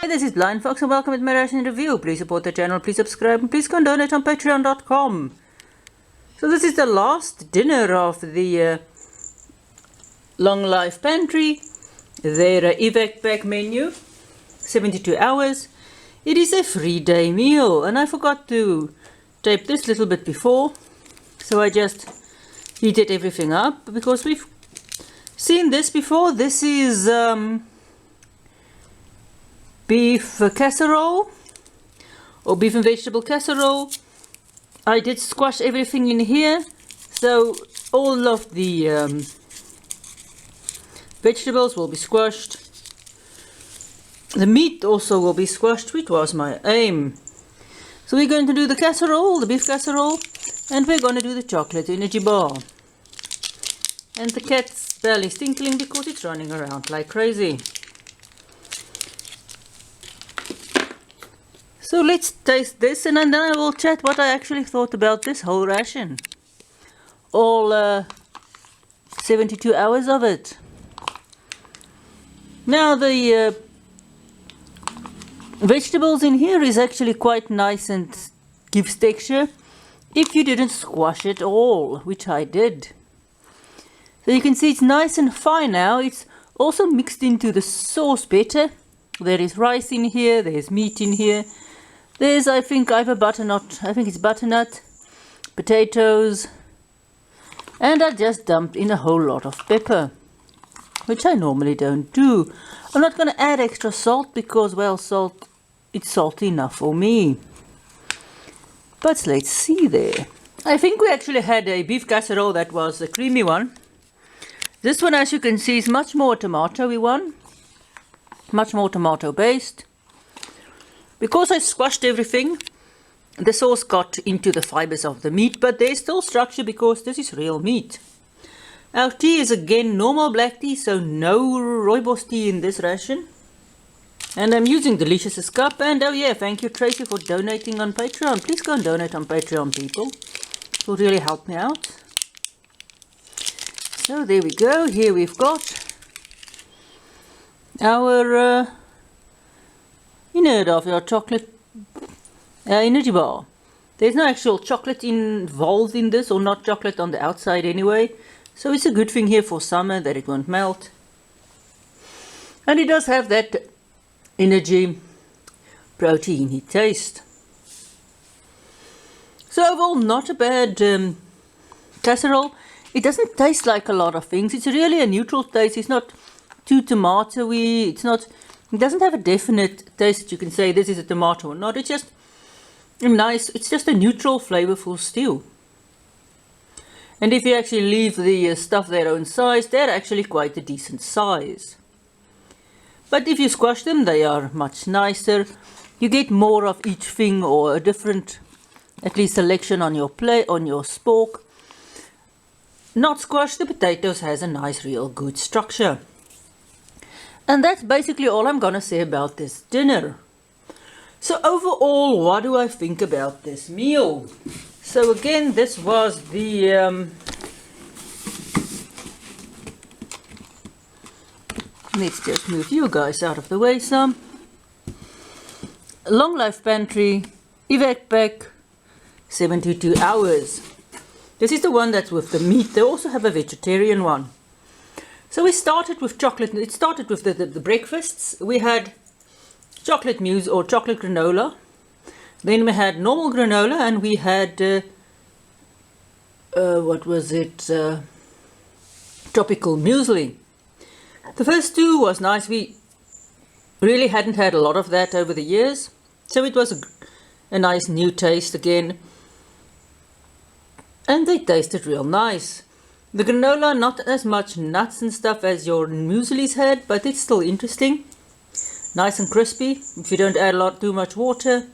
Hi, this is BlindFox and welcome to my Ration review. Please support the channel, please subscribe, and please go and donate on patreon.com. So this is the last dinner of the Long Life Pantry, their Evac pack menu, 72 hours. It is a 3-day meal, and I forgot to tape this little bit before, so I just heated everything up because we've seen this before. This is beef casserole or beef and vegetable casserole. I did squash everything in here, so all of the vegetables will be squashed. The meat also will be squashed, which was my aim. So we're going to do the casserole, the beef casserole, and we're going to do the chocolate energy bar. And the cat's belly is tinkling because it's running around like crazy. So let's taste this, and then I will chat what I actually thought about this whole ration. All 72 hours of it. Now the vegetables in here is actually quite nice and gives texture if you didn't squash it all, which I did. So you can see it's nice and fine now. It's also mixed into the sauce better. There is rice in here, there's meat in here. There's, I think it's butternut, potatoes, and I just dumped in a whole lot of pepper, which I normally don't do. I'm not going to add extra salt because, well, it's salty enough for me. But let's see there. I think we actually had a beef casserole that was a creamy one. This one, as you can see, is much more tomatoey one, much more tomato based. Because I squashed everything, the sauce got into the fibers of the meat, but there's still structure because this is real meat. Our tea is again normal black tea, so no rooibos tea in this ration. And I'm using Delicious's cup, and oh yeah, thank you Tracy for donating on Patreon. Please go and donate on Patreon, people. It will really help me out. So there we go, here we've got our of your chocolate energy bar. There's no actual chocolate involved in this, or not chocolate on the outside anyway, so it's a good thing here for summer that it won't melt. And it does have that energy proteiny taste. So overall, not a bad casserole. It doesn't taste like a lot of things. It's really a neutral taste. It's not too tomatoey. It doesn't have a definite taste that you can say this is a tomato or not. It's just nice. It's just a neutral, flavorful stew. And if you actually leave the stuff their own size, they're actually quite a decent size. But if you squash them, they are much nicer. You get more of each thing, or a different, at least, selection on your plate, on your spork. Not squashed, the potatoes has a nice, real good structure. And that's basically all I'm going to say about this dinner. So overall, what do I think about this meal? So again, this was the let's just move you guys out of the way some. Long Life Pantry, Evac pack, 72 hours. This is the one that's with the meat. They also have a vegetarian one. So we started with chocolate. It started with the breakfasts. We had chocolate mousse or chocolate granola. Then we had normal granola, and we had what was it? Tropical muesli. The first two was nice. We really hadn't had a lot of that over the years, so it was a nice new taste again. And they tasted real nice. The granola, not as much nuts and stuff as your muesli's had, but it's still interesting. Nice and crispy, if you don't add too much water.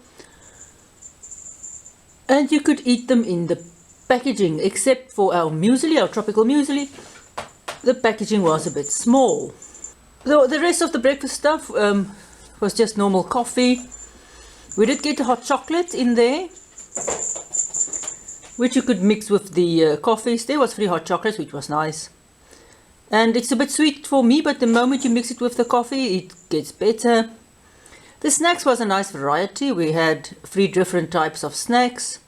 And you could eat them in the packaging, except for our muesli, our tropical muesli. The packaging was a bit small. The rest of the breakfast stuff was just normal coffee. We did get a hot chocolate in there, which you could mix with the coffees. There was 3 hot chocolates, which was nice. And it's a bit sweet for me, but the moment you mix it with the coffee, it gets better. The snacks was a nice variety. We had 3 different types of snacks.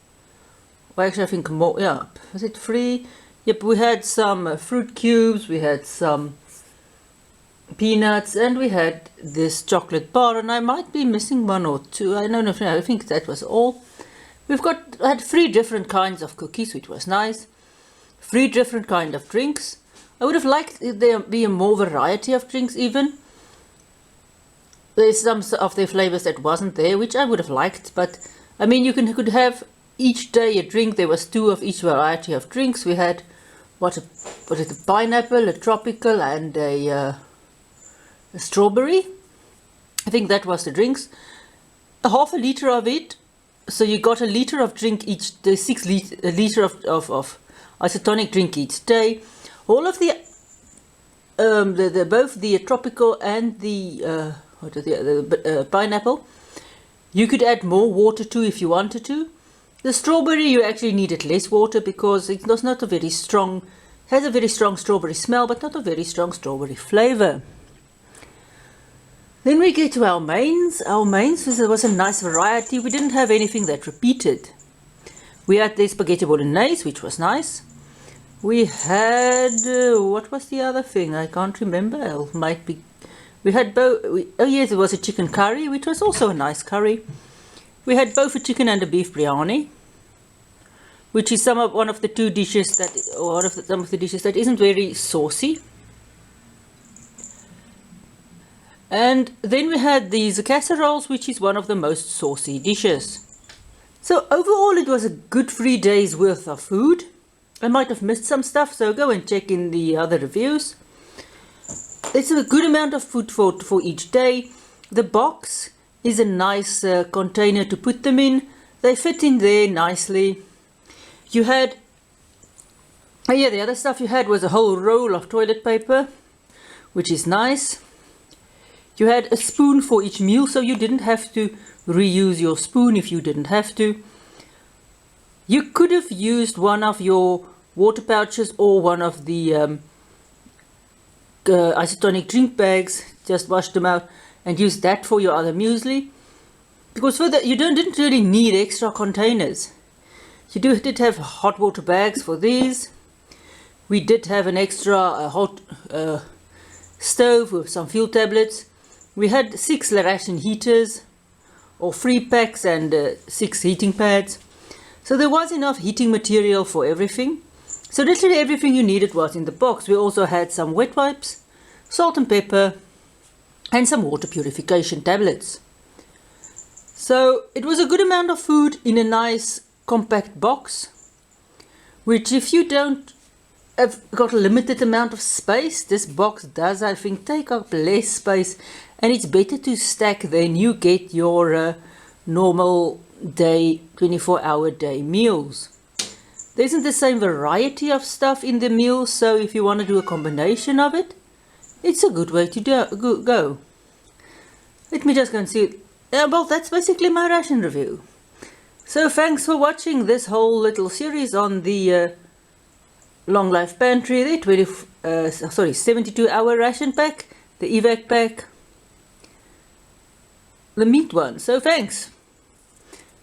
Well, actually, I think more, yeah. Was it 3? Yep, we had some fruit cubes, we had some peanuts, and we had this chocolate bar, and I might be missing 1 or 2. I don't know, I think that was all. Had 3 different kinds of cookies, which was nice. 3 different kind of drinks. I would have liked there be a more variety of drinks even. There's some of their flavors that wasn't there, which I would have liked, but I mean, you could have each day a drink. There was 2 of each variety of drinks. We had a pineapple, a tropical, and a strawberry. I think that was the drinks. A half a liter of it. So you got a liter of drink each day, 6 liter of isotonic drink each day. All of the both the tropical and the pineapple, you could add more water to if you wanted to. The strawberry, you actually needed less water because it was not a very strong, has a very strong strawberry smell, but not a very strong strawberry flavor. Then we get to our mains. Our mains was a nice variety. We didn't have anything that repeated. We had the spaghetti bolognese, which was nice. We had, what was the other thing? I can't remember. It might be. We had both. Oh yes, it was a chicken curry, which was also a nice curry. We had both a chicken and a beef biryani, which is some of the dishes that isn't very saucy. And then we had these casseroles, which is one of the most saucy dishes. So overall, it was a good 3 days worth of food. I might have missed some stuff, so go and check in the other reviews. It's a good amount of food for each day. The box is a nice container to put them in. They fit in there nicely. You had, oh yeah, the other stuff you had was a whole roll of toilet paper, which is nice. You had a spoon for each meal, so you didn't have to reuse your spoon if you didn't have to. You could have used one of your water pouches or one of the isotonic drink bags, just wash them out and use that for your other muesli. Because for that, you didn't really need extra containers. You did have hot water bags for these. We did have an extra hot stove with some fuel tablets. We had 6 Ration heaters, or 3 packs and 6 heating pads. So there was enough heating material for everything. So literally everything you needed was in the box. We also had some wet wipes, salt and pepper, and some water purification tablets. So it was a good amount of food in a nice compact box, which if you don't have got a limited amount of space, this box does, I think, take up less space, and it's better to stack than you get your normal day, 24-hour day meals. There isn't the same variety of stuff in the meals, so if you want to do a combination of it, it's a good way to go. Let me just go and see it. Well, that's basically my ration review. So thanks for watching this whole little series on the Long Life Pantry, the 72-hour ration pack, the Evac pack, the meat one. So thanks.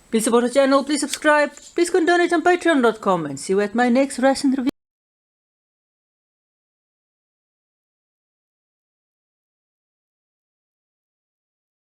Please support the channel, please subscribe, please go and donate on patreon.com, and see you at my next ration review.